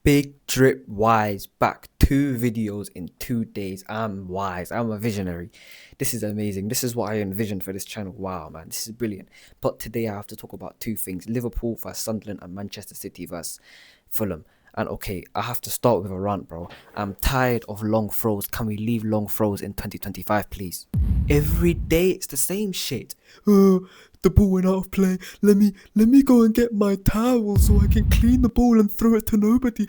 Big drip Wize back 2 videos in 2 days. I'm Wize. I'm a visionary. This is amazing. This is what I envisioned for this channel. Wow, man, this is brilliant. But today I have to talk about two things: Liverpool versus Sunderland and Manchester City versus Fulham. And okay, I have to start with a rant, bro. I'm tired of long throws. Can we leave long throws in 2025, please? Every day it's the same shit. Oh, the ball went out of play. Let me go and get my towel so I can clean the ball and throw it to nobody.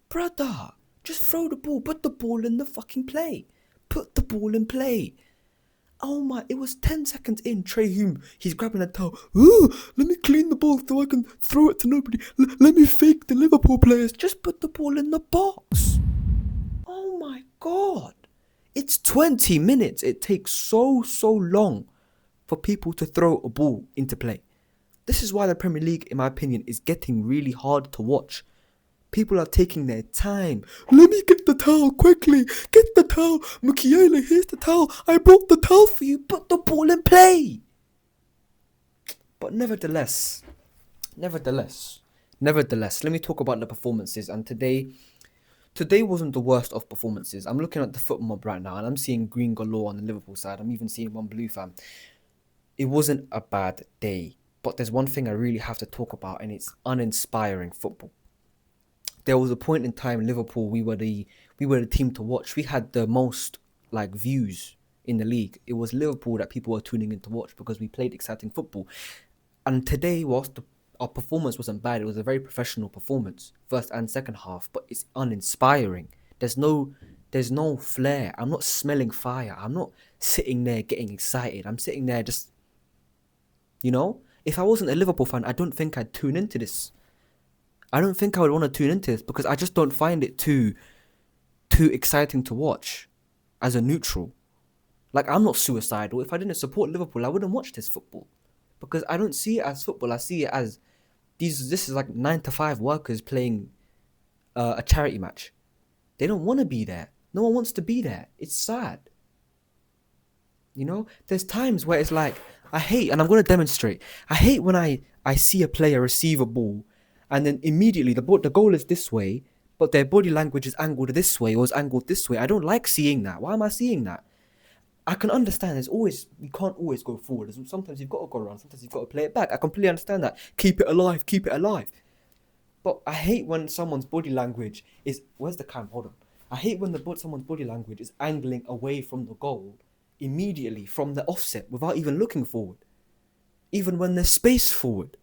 Brother, just throw the ball. Put the ball in the fucking play. Put the ball in play. Oh my, it was 10 seconds in. Trey Hume, he's grabbing a towel. Oh, let me clean the ball so I can throw it to nobody. Let me fake the Liverpool players. Just put the ball in the box. Oh my God. It's 20 minutes. It takes so long for people to throw a ball into play. This is why the Premier League, in my opinion, is getting really hard to watch. People are taking their time. Let me get the towel quickly. Get the towel. Mukiele, here's the towel. I brought the towel for you. Put the ball in play. But nevertheless, let me talk about the performances. And today wasn't the worst of performances. I'm looking at the foot mob right now and I'm seeing green galore on the Liverpool side. I'm even seeing one blue fan. It wasn't a bad day. But there's one thing I really have to talk about, and it's uninspiring football. There was a point in time in Liverpool, we were the team to watch. We had the most views in the league. It was Liverpool that people were tuning in to watch because we played exciting football. And today, whilst our performance wasn't bad, it was a very professional performance, first and second half, but it's uninspiring. There's no flair. I'm not smelling fire. I'm not sitting there getting excited. I'm sitting there just, if I wasn't a Liverpool fan, I don't think I'd tune into this. I don't think I would want to tune into this because I just don't find it too exciting to watch as a neutral. I'm not suicidal. If I didn't support Liverpool, I wouldn't watch this football because I don't see it as football. I see it as this is like 9-to-5 workers playing a charity match. They don't want to be there. No one wants to be there. It's sad. There's times where it's like, I hate, and I'm going to demonstrate. I hate when I see a player receive a ball and then immediately the goal is this way, but their body language is angled this way or is angled this way. I don't like seeing that. Why am I seeing that? I can understand we can't always go forward. Sometimes you've got to go around. Sometimes you've got to play it back. I completely understand that. Keep it alive. But I hate when someone's body language is, where's the cam? Hold on. I hate when someone's body language is angling away from the goal immediately from the offset without even looking forward. Even when there's space forward.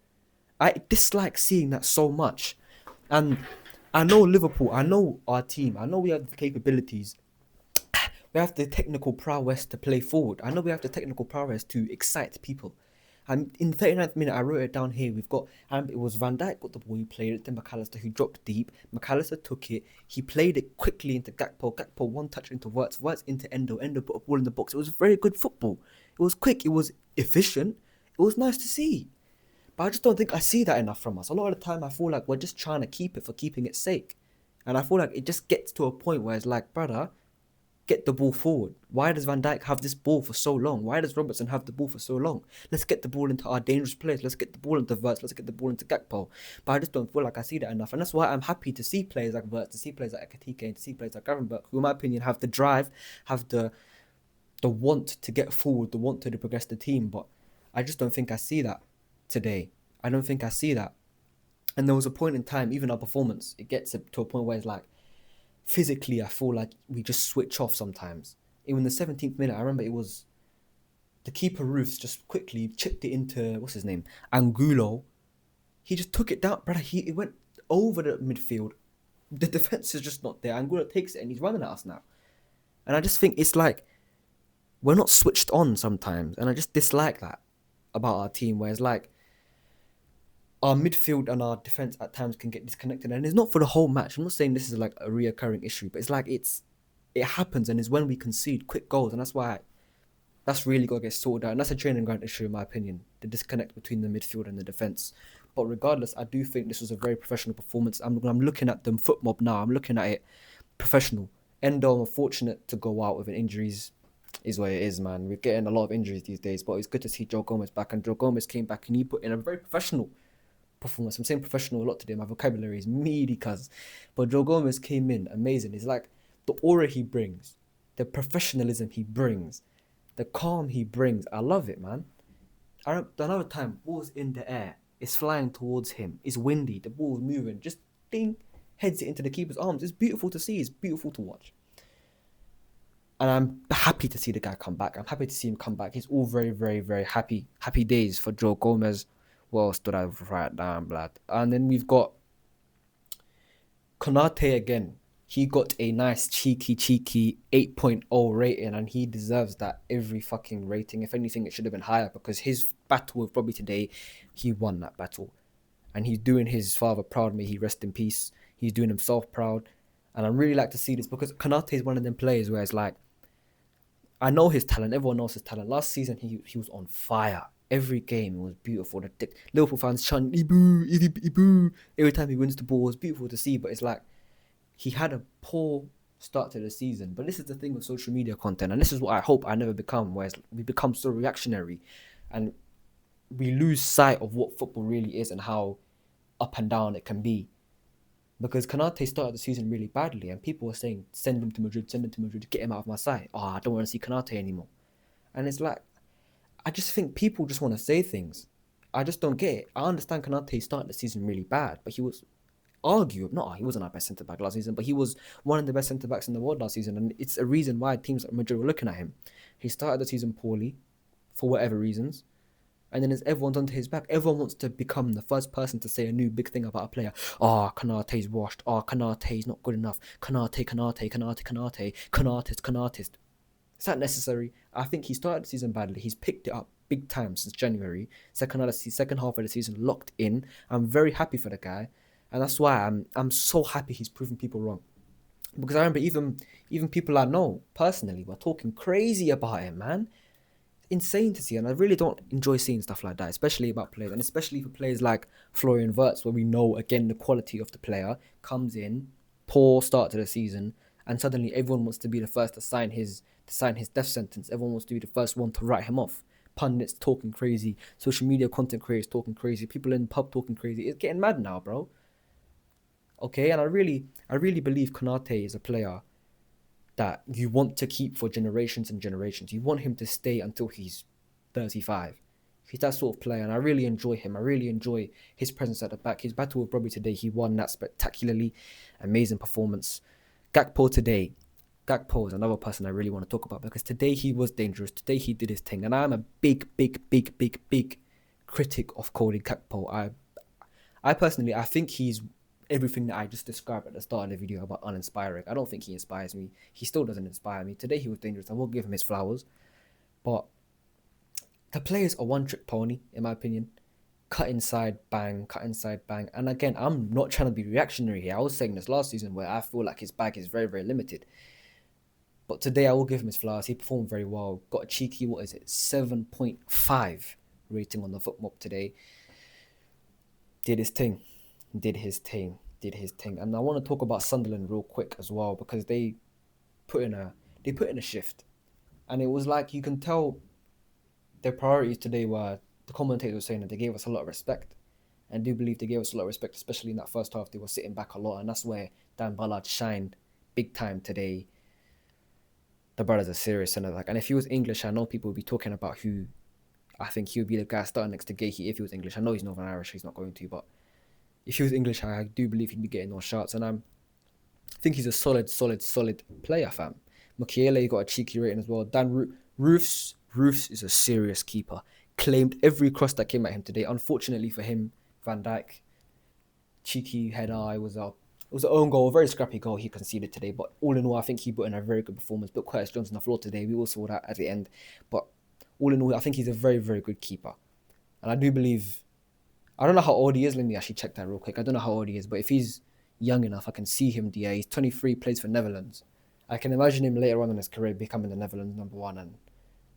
I dislike seeing that so much. And I know Liverpool, I know our team, I know we have the capabilities. We have the technical prowess to play forward. I know we have the technical prowess to excite people. And in the 39th minute, I wrote it down here. We've got, it was Van Dijk got the ball, he played it to McAllister, who dropped deep. McAllister took it, he played it quickly into Gakpo. Gakpo one touch into Wirtz into Endo. Endo put a ball in the box. It was very good football. It was quick, it was efficient, it was nice to see. But I just don't think I see that enough from us. A lot of the time, I feel like we're just trying to keep it for keeping its sake. And I feel like it just gets to a point where it's like, brother, get the ball forward. Why does Van Dijk have this ball for so long? Why does Robertson have the ball for so long? Let's get the ball into our dangerous players. Let's get the ball into Wirtz. Let's get the ball into Gakpo. But I just don't feel like I see that enough. And that's why I'm happy to see players like Wirtz, to see players like Ekitike, and to see players like Gravenberch, who in my opinion have the drive, have the want to get forward, the want to progress the team. But I just don't think I see that today. I don't think I see that. And there was a point in time, even our performance, it gets to a point where it's like, physically, I feel like we just switch off sometimes. Even the 17th minute, I remember it was the keeper Roofs just quickly chipped it into, what's his name? Angulo. He just took it down, brother. It went over the midfield. The defense is just not there. Angulo takes it and he's running at us now. And I just think it's like, we're not switched on sometimes. And I just dislike that about our team, where it's like, our midfield and our defense at times can get disconnected, and it's not for the whole match. I'm not saying this is like a reoccurring issue, but it's like it happens, and it's when we concede quick goals, and that's really got to get sorted out. And that's a training ground issue, in my opinion, the disconnect between the midfield and the defense. But regardless, I do think this was a very professional performance. I'm looking at the foot mob now. I'm looking at it professional. Endo, unfortunate to go out with an injuries. Is what it is, man. We're getting a lot of injuries these days, but it's good to see Joe Gomez back, and Joe Gomez came back and he put in a very professional performance. I'm saying professional a lot today. My vocabulary is meaty, cuz. But Joe Gomez came in amazing. It's like the aura he brings, the professionalism he brings, the calm he brings. I love it, man. Another time, ball's in the air. It's flying towards him. It's windy. The ball's moving. Just ding, heads it into the keeper's arms. It's beautiful to see. It's beautiful to watch. And I'm happy to see the guy come back. I'm happy to see him come back. It's all very, very, very happy days for Joe Gomez. What else did I write down, blood? And then we've got Konate again. He got a nice cheeky 8.0 rating, and he deserves that every fucking rating. If anything, it should have been higher, because his battle with Bobby today, he won that battle. And he's doing his father proud. May he rest in peace. He's doing himself proud. And I really like to see this, because Konate is one of them players where it's like, I know his talent. Everyone knows his talent. Last season, he was on fire. Every game was beautiful. The Liverpool fans chant, Ibu, Ibu. Every time he wins the ball, it's beautiful to see. But it's like, he had a poor start to the season. But this is the thing with social media content. And this is what I hope I never become, where we become so reactionary. And we lose sight of what football really is and how up and down it can be. Because Konate started the season really badly, and people were saying, send him to Madrid, get him out of my sight. Oh, I don't want to see Konate anymore. And it's like, I just think people just want to say things. I just don't get it. I understand Konate started the season really bad, but he was he wasn't our best centre-back last season, but he was one of the best centre-backs in the world last season, and it's a reason why teams like Madrid were looking at him. He started the season poorly, for whatever reasons, and then as everyone's onto his back, everyone wants to become the first person to say a new big thing about a player. Oh, Konate's washed. Oh, Konate's not good enough. Konate's. Is that necessary? I think he started the season badly. He's picked it up big time since January. Second half of the season locked in. I'm very happy for the guy. And that's why I'm so happy he's proving people wrong. Because I remember even people I know personally were talking crazy about him, man. Insane to see, and I really don't enjoy seeing stuff like that, especially about players, and especially for players like Florian Wirtz, where we know again the quality of the player comes in, poor start to the season, and suddenly everyone wants to be the first to sign his death sentence. Everyone wants to be the first one to write him off. Pundits talking crazy, social media content creators talking crazy, people in the pub talking crazy. It's getting mad now, bro. Okay, and I really believe Konate is a player that you want to keep for generations and generations. You want him to stay until he's 35. He's that sort of player, and I really enjoy him. I really enjoy his presence at the back. His battle with Bobby today, he won that spectacularly amazing performance. Gakpo is another person I really want to talk about, because today he was dangerous. Today he did his thing, and I'm a big critic of Cody Gakpo. I personally, I think he's everything that I just described at the start of the video about uninspiring. I don't think he inspires me. He still doesn't inspire me. Today he was dangerous. I will give him his flowers. But the players are one-trick pony, in my opinion. Cut inside, bang. And again, I'm not trying to be reactionary here. I was saying this last season where I feel like his bag is very, very limited. But today I will give him his flowers. He performed very well. Got a cheeky, 7.5 rating on the FootMob today. Did his thing. And I want to talk about Sunderland real quick as well, because they put in a shift. And it was like, you can tell their priorities today were, the commentators were saying that they gave us a lot of respect. And I do believe they gave us a lot of respect, especially in that first half. They were sitting back a lot, and that's where Dan Ballard shined big time today. The brother's a serious centre back. And if he was English, I know people would be talking about who I think he would be the guy starting next to Gahey if he was English. I know he's Northern Irish, he's not going to, but if he was English, I do believe he'd be getting those shots. And I think he's a solid player, fam. Mukiele got a cheeky rating as well. Dan Roofs is a serious keeper. Claimed every cross that came at him today. Unfortunately for him, Van Dijk, cheeky header. It was an own goal, a very scrappy goal he conceded today. But all in all, I think he put in a very good performance. But Curtis Jones on the floor today, we all saw that at the end. But all in all, I think he's a very, very good keeper. And I do believe, I don't know how old he is. Let me actually check that real quick. I don't know how old he is, but if he's young enough, I can see him there. He's 23, plays for Netherlands. I can imagine him later on in his career becoming the Netherlands number one and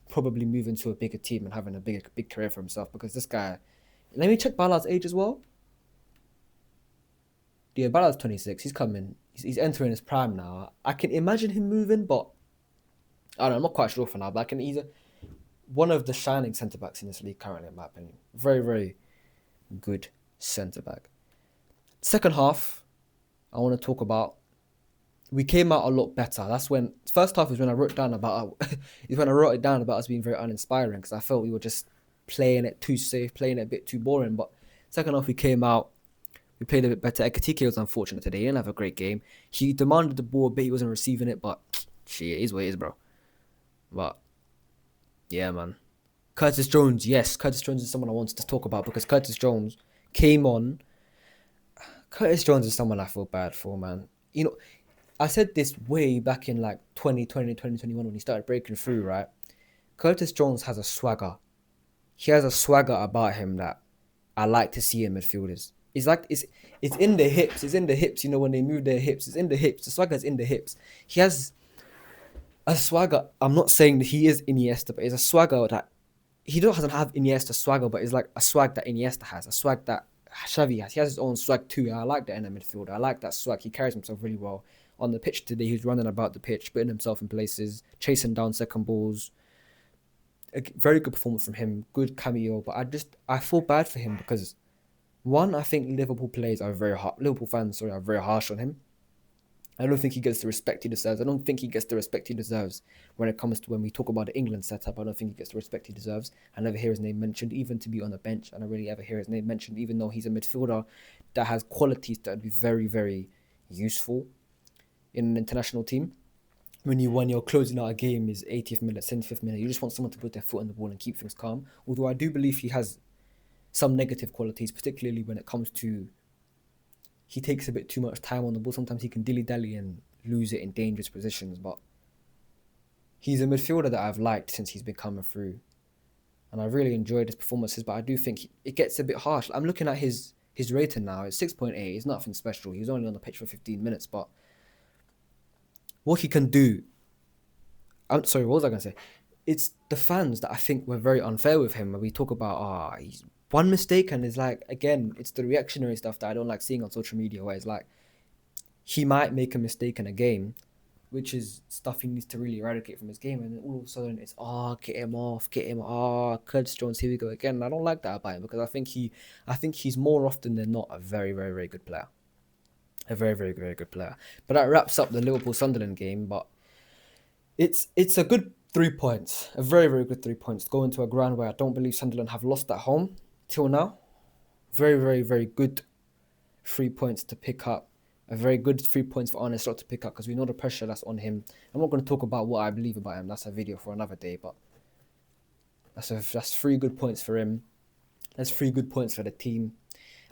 probably moving to a bigger team and having a big career for himself, because this guy... Let me check Ballard's age as well. Yeah, Ballard's 26. He's coming. He's entering his prime now. I can imagine him moving, but I don't know. I'm not quite sure for now, but he's one of the shining centre-backs in this league currently, in my opinion. Very, very good centre back. Second half, I want to talk about. We came out a lot better. That's when first half is when I wrote down about is when I wrote it down about us being very uninspiring because I felt we were just playing it too safe, playing it a bit too boring. But second half we came out, we played a bit better. Ekitike was unfortunate today. He didn't have a great game. He demanded the ball, but he wasn't receiving it. But shit, it is what it is, bro. But yeah, man. Curtis Jones, yes, Curtis Jones is someone I wanted to talk about because Curtis Jones came on. Curtis Jones is someone I feel bad for, man. You know, I said this way back in like 2020, 2021 when he started breaking through, right? Curtis Jones has a swagger. He has a swagger about him that I like to see in midfielders. It's like it's in the hips. It's in the hips, you know, when they move their hips. It's in the hips. The swagger's in the hips. He has a swagger. I'm not saying that he is Iniesta, but it's a swagger that he doesn't have Iniesta swagger, but it's like a swag that Iniesta has, a swag that Xavi has. He has his own swag too. And I like that in the midfield. I like that swag. He carries himself really well. On the pitch today, he was running about the pitch, putting himself in places, chasing down second balls. A very good performance from him. Good cameo, but I feel bad for him because one, I think Liverpool fans are very harsh on him. I don't think he gets the respect he deserves. I don't think he gets the respect he deserves when it comes to when we talk about the England setup. I don't think he gets the respect he deserves. I never hear his name mentioned, even to be on the bench. I don't really ever hear his name mentioned, even though he's a midfielder that has qualities that would be very, very useful in an international team. When you're closing out a game is 80th minute, 75th minute, you just want someone to put their foot on the ball and keep things calm. Although I do believe he has some negative qualities, particularly when it comes to he takes a bit too much time on the ball. Sometimes he can dilly-dally and lose it in dangerous positions. But he's a midfielder that I've liked since he's been coming through. And I really enjoyed his performances, but I do think it gets a bit harsh. I'm looking at his rating now. It's 6.8. It's nothing special. He was only on the pitch for 15 minutes, but what he can do... what was I going to say? It's the fans that I think were very unfair with him. When we talk about, he's one mistake, and it's like, again, it's the reactionary stuff that I don't like seeing on social media, where it's like, he might make a mistake in a game, which is stuff he needs to really eradicate from his game, and then all of a sudden it's, get him off, Curtis Jones, here we go again. And I don't like that about him, because I think he's more often than not a very, very, very good player. A very, very, very good player. But that wraps up the Liverpool Sunderland game, but it's a good 3 points, a very, very good 3 points to go into a ground where I don't believe Sunderland have lost at home till now. Very, very, very good 3 points to pick up. A very good 3 points for Arne Slot to pick up, because we know the pressure that's on him. I'm not going to talk about what I believe about him. That's a video for another day, but that's 3 good points for him. That's 3 good points for the team.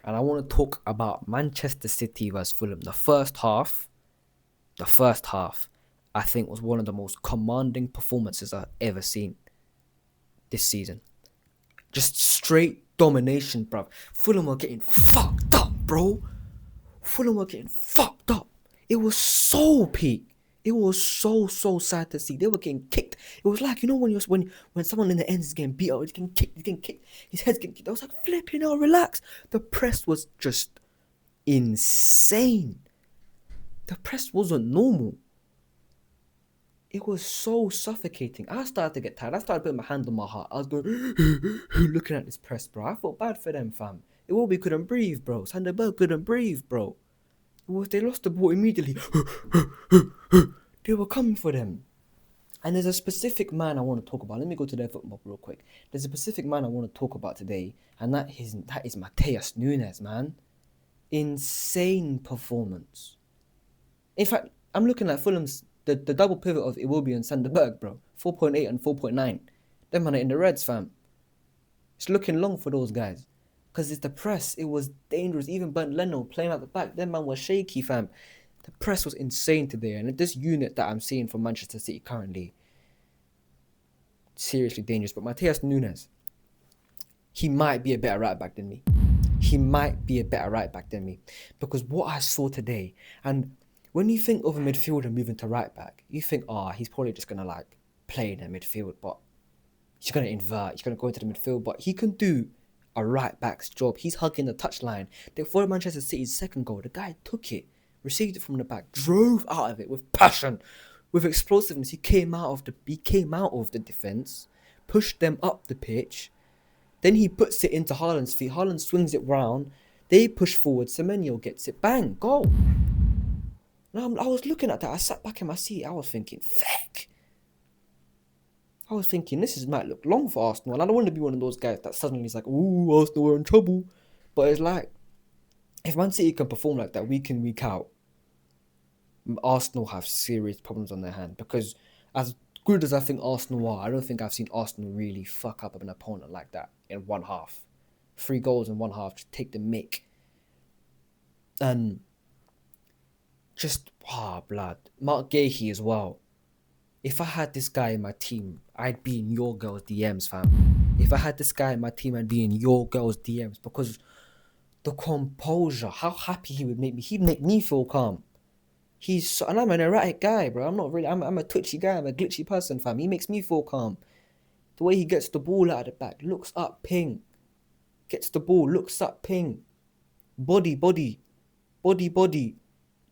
And I want to talk about Manchester City versus Fulham. The first half, I think, was one of the most commanding performances I've ever seen this season. Just straight domination, bruv. Fulham were getting fucked up, bro. It was so peak. It was so sad to see. They were getting kicked. It was like, you know, when someone in the end is getting beat up, he's getting kicked. His head's getting kicked. I was like, flipping out, relax. The press was just insane. The press wasn't normal. It was so suffocating. I started to get tired. I started putting my hand on my heart. I was going, looking at this press, bro. I felt bad for them, fam. Iwobi couldn't breathe, bro. Sanderberg couldn't breathe, bro. They lost the ball immediately. They were coming for them. And there's a specific man I want to talk about. Let me go to their football real quick. There's a specific man I want to talk about today, and that is Mateus Nunes, man. Insane performance. In fact, I'm looking at Fulham's the double pivot of Iwobi and Sanderberg, bro. 4.8 and 4.9. Them man are in the reds, fam. It's looking long for those guys. Because it's the press. It was dangerous. Even Bernd Leno playing at the back. Them man was shaky, fam. The press was insane today. And this unit that I'm seeing from Manchester City currently, seriously dangerous. But Mateus Nunes, he might be a better right back than me. Because what I saw today, and when you think of a midfielder moving to right back, you think, he's probably just going to like play in the midfield, but he's going to invert, he's going to go into the midfield, but he can do a right back's job. He's hugging the touchline. For Manchester City's second goal, the guy took it, received it from the back, drove out of it with passion, with explosiveness. He came out of the defence, pushed them up the pitch, then he puts it into Haaland's feet. Haaland swings it round, They push forward, Semenyo gets it, bang, goal. And I was looking at that, I sat back in my seat, I was thinking, feck. I was thinking, might look long for Arsenal, and I don't want to be one of those guys that suddenly is like, ooh, Arsenal are in trouble. But it's like, if Man City can perform like that week in, week out, Arsenal have serious problems on their hand. Because as good as I think Arsenal are, I don't think I've seen Arsenal really fuck up an opponent like that in one half. 3 goals in one half, just take the mick. And just, blood. Mark Gahey as well. If I had this guy in my team, I'd be in your girls' DMs, fam. If I had this guy in my team, I'd be in your girls' DMs, because the composure, how happy he would make me. He'd make me feel calm. And I'm an erratic guy, bro. I'm a twitchy guy. I'm a glitchy person, fam. He makes me feel calm. The way he gets the ball out of the back, looks up, ping. Gets the ball, looks up, ping. Body.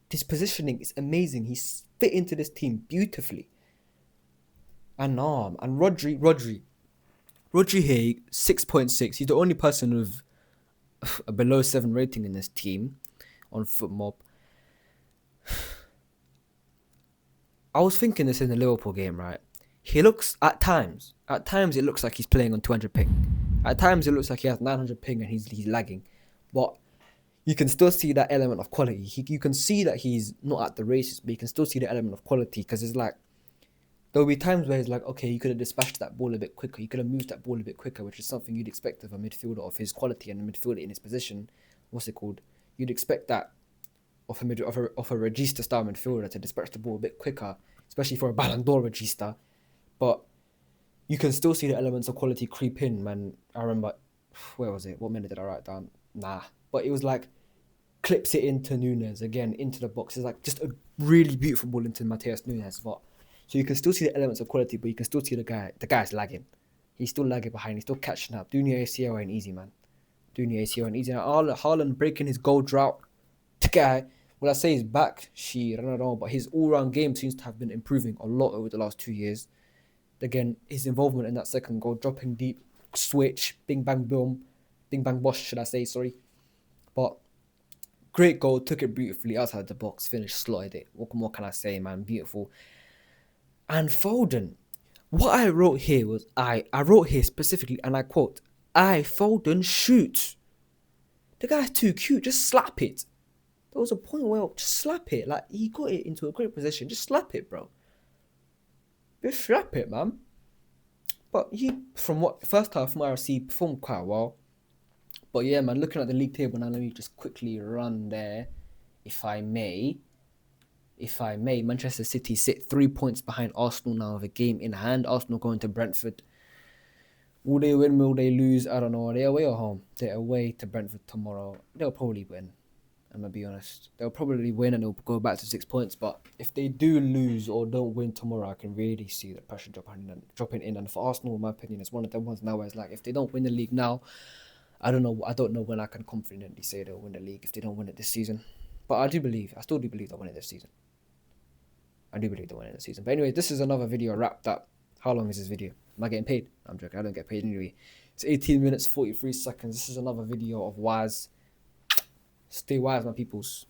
This positioning is amazing. He's fit into this team beautifully. And Rodri here, 6.6. He's the only person with a below 7 rating in this team on FootMob. I was thinking this in the Liverpool game, right? He looks, at times it looks like he's playing on 200 ping. At times it looks like he has 900 ping and he's lagging. But you can still see that element of quality. You can see that he's not at the races, but you can still see the element of quality, because it's like, there'll be times where it's like, okay, you could have dispatched that ball a bit quicker. You could have moved that ball a bit quicker, which is something you'd expect of a midfielder of his quality and a midfielder in his position. What's it called? You'd expect that of a Regista style midfielder to dispatch the ball a bit quicker, especially for a Ballon d'Or Regista. But you can still see the elements of quality creep in, man. I remember, where was it? What minute did I write down? But it was like, clips it into Nunes, again, into the box. It's like just a really beautiful ball into Mateus Nunes. But so you can still see the elements of quality, but you can still see the guy's lagging. He's still lagging behind. He's still catching up. Doing the ACL ain't easy, man. Doing the ACL ain't easy. Haaland breaking his goal drought. The guy, will I say he's back? I don't know. But his all-round game seems to have been improving a lot over the last 2 years. Again, his involvement in that second goal, dropping deep, switch, bing bang boom, bing bang bosh, should I say, sorry. But great goal, took it beautifully outside the box, finished, slotted it. What more can I say, man? Beautiful. And Foden, what I wrote here was, I wrote here specifically, and I quote, Foden shoots. The guy's too cute, just slap it. There was a point where, just slap it. Like, he got it into a great position, just slap it, bro. Just slap it, man. But first half, from what I see, performed quite well. But yeah, man, looking at the league table now, let me just quickly run there, if I may. Manchester City sit 3 points behind Arsenal now with a game in hand. Arsenal going to Brentford. Will they win? Will they lose? I don't know. Are they away or home? They're away to Brentford tomorrow. They'll probably win. I'm going to be honest. They'll probably win and they'll go back to 6 points. But if they do lose or don't win tomorrow, I can really see the pressure dropping in. And for Arsenal, in my opinion, it's one of them ones now where it's like, if they don't win the league now, I don't know when I can confidently say they'll win the league if they don't win it this season. But I still do believe they'll win it this season. But anyway, this is another video wrapped up. How long is this video? Am I getting paid? I'm joking. I don't get paid anyway. It's 18 minutes, 43 seconds. This is another video of Wize. Stay wise, my peoples.